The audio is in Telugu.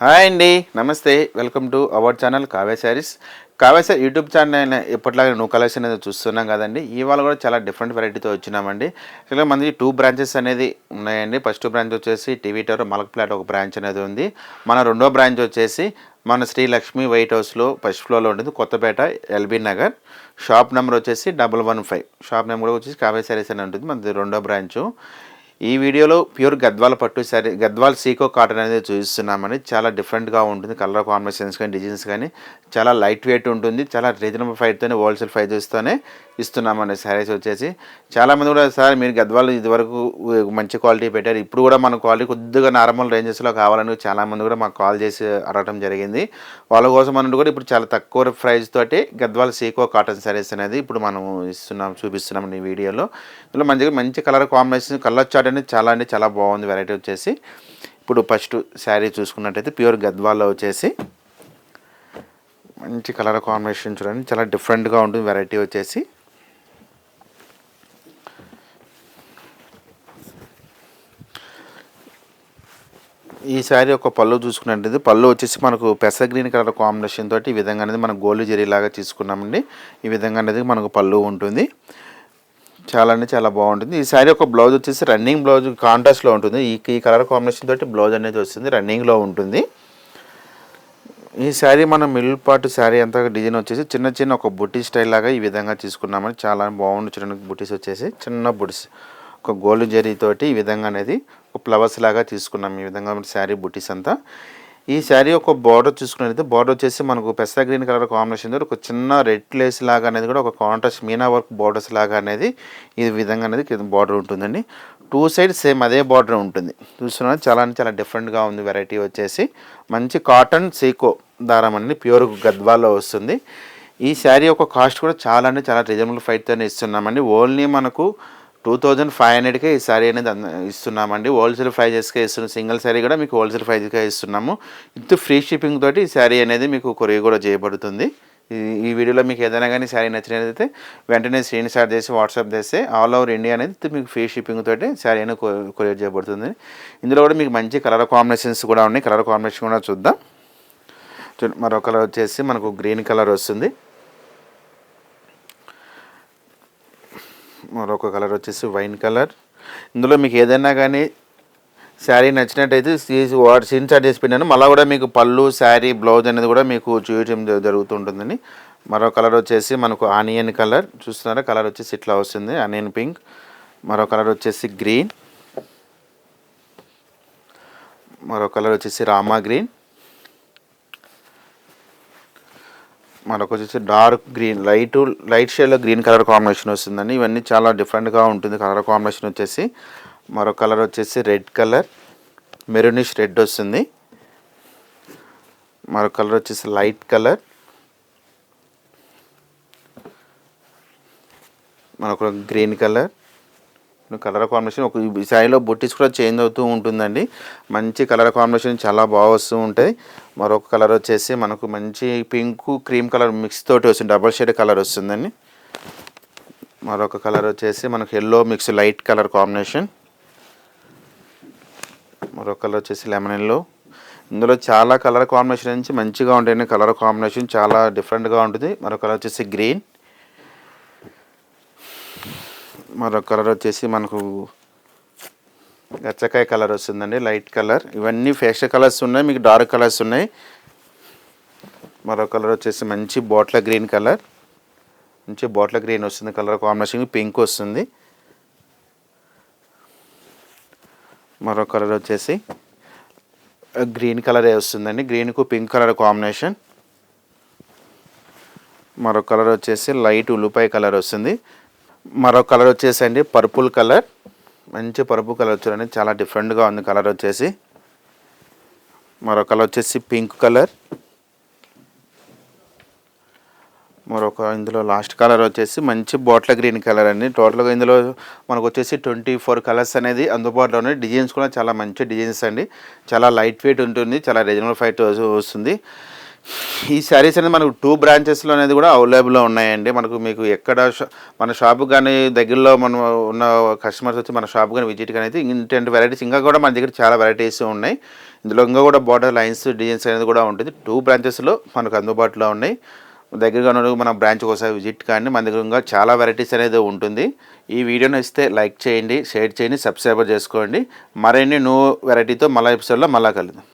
హాయ్ అండి, నమస్తే. Welcome to our channel Kavya sarees. Kavya sari YouTube channel ఎప్పటిలాగా న్యూ కలెక్షన్ అనేది చూస్తున్నాం కదండి. ఇవాళ కూడా చాలా డిఫరెంట్ వెరైటీతో వచ్చినామండి. యాక్చువల్గా మనది 2 బ్రాంచెస్ అనేది ఉన్నాయండి. ఫస్ట్ బ్రాంచ్ వచ్చేసి టీవీ టవర్ మలక్పేట ఒక బ్రాంచ్ అనేది ఉంది. మన రెండో బ్రాంచ్ వచ్చేసి మన శ్రీ లక్ష్మి వైట్ హౌస్లో ఫస్ట్ ఫ్లోర్లో ఉంటుంది, Kothapet LB Nagar. Shop number వచ్చేసి 115. షాప్ నెంబర్ వచ్చేసి కావ్య శారీస్ అని ఉంటుంది, మనది రెండో బ్రాంచు. ఈ వీడియోలో ప్యూర్ గద్వాల పట్టు శారీ, గద్వాల్ సీకో కాటన్ అనేది చూపిస్తున్నామని. చాలా డిఫరెంట్గా ఉంటుంది, కలర్ కాంబినేషన్స్ కానీ డిజైన్స్ కానీ చాలా లైట్ వెయిట్ ఉంటుంది. చాలా రీజనబుల్ ప్రైస్తోనే హోల్సేల్ ప్రైజెస్తోనే ఇస్తున్నామండి శారీస్ వచ్చేసి. చాలామంది కూడా సార్ మీరు గద్వాలు ఇదివరకు మంచి క్వాలిటీ పెట్టారు, ఇప్పుడు కూడా మన క్వాలిటీ కొద్దిగా నార్మల్ రేంజెస్లో కావాలని చాలామంది కూడా మాకు కాల్ చేసి అడగడం జరిగింది. వాళ్ళ కోసం అన్నట్టు కూడా ఇప్పుడు చాలా తక్కువ ప్రైస్ తోటి గద్వాల్ సీకో కాటన్ శారీస్ అనేది ఇప్పుడు మనం చూపిస్తున్నాం ఈ వీడియోలో. ఇందులో మంచి కలర్ కాంబినేషన్, కలర్ చార్ట్ అనేది చాలా బాగుంది. వెరైటీ వచ్చేసి ఇప్పుడు ఫస్ట్ శారీ చూసుకున్నట్టయితే ప్యూర్ గద్వాల్లో వచ్చేసి మంచి కలర్ కాంబినేషన్ చూడండి, చాలా డిఫరెంట్గా ఉంటుంది. వెరైటీ వచ్చేసి ఈ శారీ ఒక పళ్ళు చూసుకున్నట్టయితే పళ్ళు వచ్చేసి మనకు పెసర గ్రీన్ కలర్ కాంబినేషన్ తోటి ఈ విధంగా అనేది మనం గోల్డ్ జరీలాగా తీసుకున్నామండి. ఈ విధంగా అనేది మనకు పళ్ళు ఉంటుంది, చాలా బాగుంటుంది. ఈ శారీ ఒక బ్లౌజ్ వచ్చేసి రన్నింగ్ బ్లౌజ్ కాంట్రాస్ట్లో ఉంటుంది. ఈ కలర్ కాంబినేషన్ తోటి బ్లౌజ్ అనేది వస్తుంది, రన్నింగ్లో ఉంటుంది. ఈ శారీ మనం మిడిల్ పార్ట్ శారీ అంతా డిజైన్ వచ్చేసి చిన్న ఒక బుట్టి స్టైల్ లాగా ఈ విధంగా తీసుకున్నామని. చాలా బాగుంది చూడండి. బుట్టీస్ వచ్చేసి చిన్న బుట్టీస్ ఒక గోల్డ్ జరీతోటి ఈ విధంగా అనేది ఒక ఫ్లవర్స్ లాగా తీసుకున్నాం. ఈ విధంగా శారీ బుట్టీస్ అంతా. ఈ శారీ ఒక బార్డర్ చూసుకున్నట్లయితే బార్డర్ వచ్చేసి మనకు పెసర గ్రీన్ కలర్ కాంబినేషన్ తోటి ఒక చిన్న రెడ్ లేస్ లాగా అనేది కూడా ఒక కాంట్రాస్ట్ మీనా వర్క్ బార్డర్స్ లాగా అనేది ఈ విధంగా అనేది బార్డర్ ఉంటుందండి. 2 సైడ్ సేమ్ అదే బార్డర్ ఉంటుంది. చూస్తున్నారు, చాలా డిఫరెంట్గా ఉంది. వెరైటీ వచ్చేసి మంచి కాటన్ సీకో దారం అనేది ప్యూర్ గద్వాల్లో వస్తుంది. ఈ శారీ యొక్క కాస్ట్ కూడా చాలా రీజనబుల్ ప్రైస్తోనే ఇస్తున్నామండి. ఓన్లీ మనకు 2500కే ఈ శారీ అనేది ఇస్తున్నామండి. హోల్సేల్ ప్రైజెస్కే ఇస్తున్నాం. సింగిల్ శారీ కూడా మీకు హోల్సేల్ ప్రైజ్కే ఇస్తున్నాము. విత్ ఫ్రీ షిప్పింగ్ తోటి ఈ శారీ అనేది మీకు కొరియర్ కూడా చేయబడుతుంది. ఈ వీడియోలో మీకు ఏదైనా కానీ శారీ నచ్చినట్లయితే వెంటనే స్క్రీన్ షాట్ చేసి వాట్సాప్ చేస్తే ఆల్ ఓవర్ ఇండియా అనేది మీకు ఫ్రీ షిప్పింగ్ తోటి శారీ అనేది కొరియర్ చేయబడుతుంది. ఇందులో కూడా మీకు మంచి కలర్ కాంబినేషన్స్ కూడా ఉన్నాయి. కలర్ కాంబినేషన్ కూడా చూద్దాం. మరో కలర్ వచ్చేసి మనకు గ్రీన్ కలర్ వస్తుంది. మరొక కలర్ వచ్చేసి వైన్ కలర్. ఇందులో మీకు ఏదైనా కానీ శారీ నచ్చినట్టయితే స్క్రీన్ షాట్ చేసి పెట్టాను. మళ్ళీ కూడా మీకు పళ్ళు శారీ బ్లౌజ్ అనేది కూడా మీకు చూపించడం జరుగుతుంటుందండి. మరో కలర్ వచ్చేసి మనకు ఆనియన్ కలర్ చూస్తున్నారా, కలర్ వచ్చేసి ఇట్లా వస్తుంది, ఆనియన్ పింక్. మరో కలర్ వచ్చేసి గ్రీన్. మరో కలర్ వచ్చేసి రామా గ్రీన్. మనకు వచ్చేసి డార్క్ గ్రీన్, లైట్ షేడ్లో గ్రీన్ కలర్ కాంబినేషన్ వస్తుందండి. ఇవన్నీ చాలా డిఫరెంట్గా ఉంటుంది కలర్ కాంబినేషన్ వచ్చేసి. మరో కలర్ వచ్చేసి రెడ్ కలర్, మెరూనిష్ రెడ్ వస్తుంది. మరో కలర్ వచ్చేసి లైట్ కలర్. మనకు గ్రీన్ కలర్. కలర్ కాంబినేషన్ ఒక శారీలో బుట్టీస్ కూడా చేంజ్ అవుతూ ఉంటుందండి. మంచి కలర్ కాంబినేషన్ చాలా బాగా వస్తూ ఉంటాయి. మరొక కలర్ వచ్చేసి మనకు మంచి పింక్ క్రీమ్ కలర్ మిక్స్ తోటి వస్తుంది, డబల్ షేడ్ కలర్ వస్తుందండి. మరొక కలర్ వచ్చేసి మనకు yellow mix light colour combination. మరొక కలర్ వచ్చేసి లెమన్ ఎల్లో. ఇందులో చాలా కలర్ కాంబినేషన్ నుంచి మంచిగా ఉంటాయండి. కలర్ కాంబినేషన్ చాలా డిఫరెంట్గా ఉంటుంది. మరొక కలర్ వచ్చేసి గ్రీన్. మరొక కలర్ వచ్చేసి మనకు గచ్చకాయ కలర్ వస్తుందండి, లైట్ కలర్. ఇవన్నీ ఫేషియల్ కలర్స్ ఉన్నాయి, మీకు డార్క్ కలర్స్ ఉన్నాయి. మరొక కలర్ వచ్చేసి మంచి బాటిల్ గ్రీన్ కలర్, మంచి బాటిల్ గ్రీన్ వస్తుంది కలర్ కాంబినేషన్, పింక్ వస్తుంది. మరొక కలర్ వచ్చేసి గ్రీన్ కలరే వస్తుందండి, గ్రీన్కు పింక్ కలర్ కాంబినేషన్. మరొక కలర్ వచ్చేసి లైట్ ఉల్లిపాయ కలర్ వస్తుంది. మరొక కలర్ వచ్చేసి అండి పర్పుల్ కలర్, మంచి పర్పుల్ కలర్ చూడండి, చాలా డిఫరెంట్గా ఉంది కలర్ వచ్చేసి. మరొక కలర్ వచ్చేసి పింక్ కలర్. ఇందులో లాస్ట్ కలర్ వచ్చేసి మంచి బాటిల్ గ్రీన్ కలర్ అండి. టోటల్గా ఇందులో మనకు వచ్చేసి 24 కలర్స్ అనేది అందుబాటులో ఉన్నాయి. డిజైన్స్ కూడా చాలా మంచి డిజైన్స్ అండి, చాలా లైట్ వెయిట్ ఉంటుంది, చాలా రీజనబుల్ ప్రైస్ వస్తుంది. ఈ శారీస్ అనేది మనకు 2 బ్రాంచెస్లో అనేది కూడా అవైలబుల్లో ఉన్నాయండి. మీకు ఎక్కడ మన షాపు కానీ దగ్గరలో మనం ఉన్న కస్టమర్స్ వచ్చి మన షాప్ కానీ విజిట్ కానీ అయితే ఇంటెంట్ వెరైటీస్ ఇంకా కూడా మన దగ్గర చాలా వెరైటీస్ ఉన్నాయి. ఇందులో ఇంకా కూడా బార్డర్ లైన్స్ డిజైన్స్ అనేది కూడా ఉంటుంది. 2 బ్రాంచెస్లో మనకు అందుబాటులో ఉన్నాయి. దగ్గరగా ఉన్న మన బ్రాంచ్ ఒకసారి విజిట్ కానీ మన దగ్గర ఇంకా చాలా వెరైటీస్ అనేది ఉంటుంది. ఈ వీడియోని ఇస్తే లైక్ చేయండి, షేర్ చేయండి, సబ్స్క్రైబర్ చేసుకోండి. మరిన్ని న్యూ వెరైటీతో మళ్ళీ ఎపిసోడ్లో మళ్ళీ కలుద్దాం.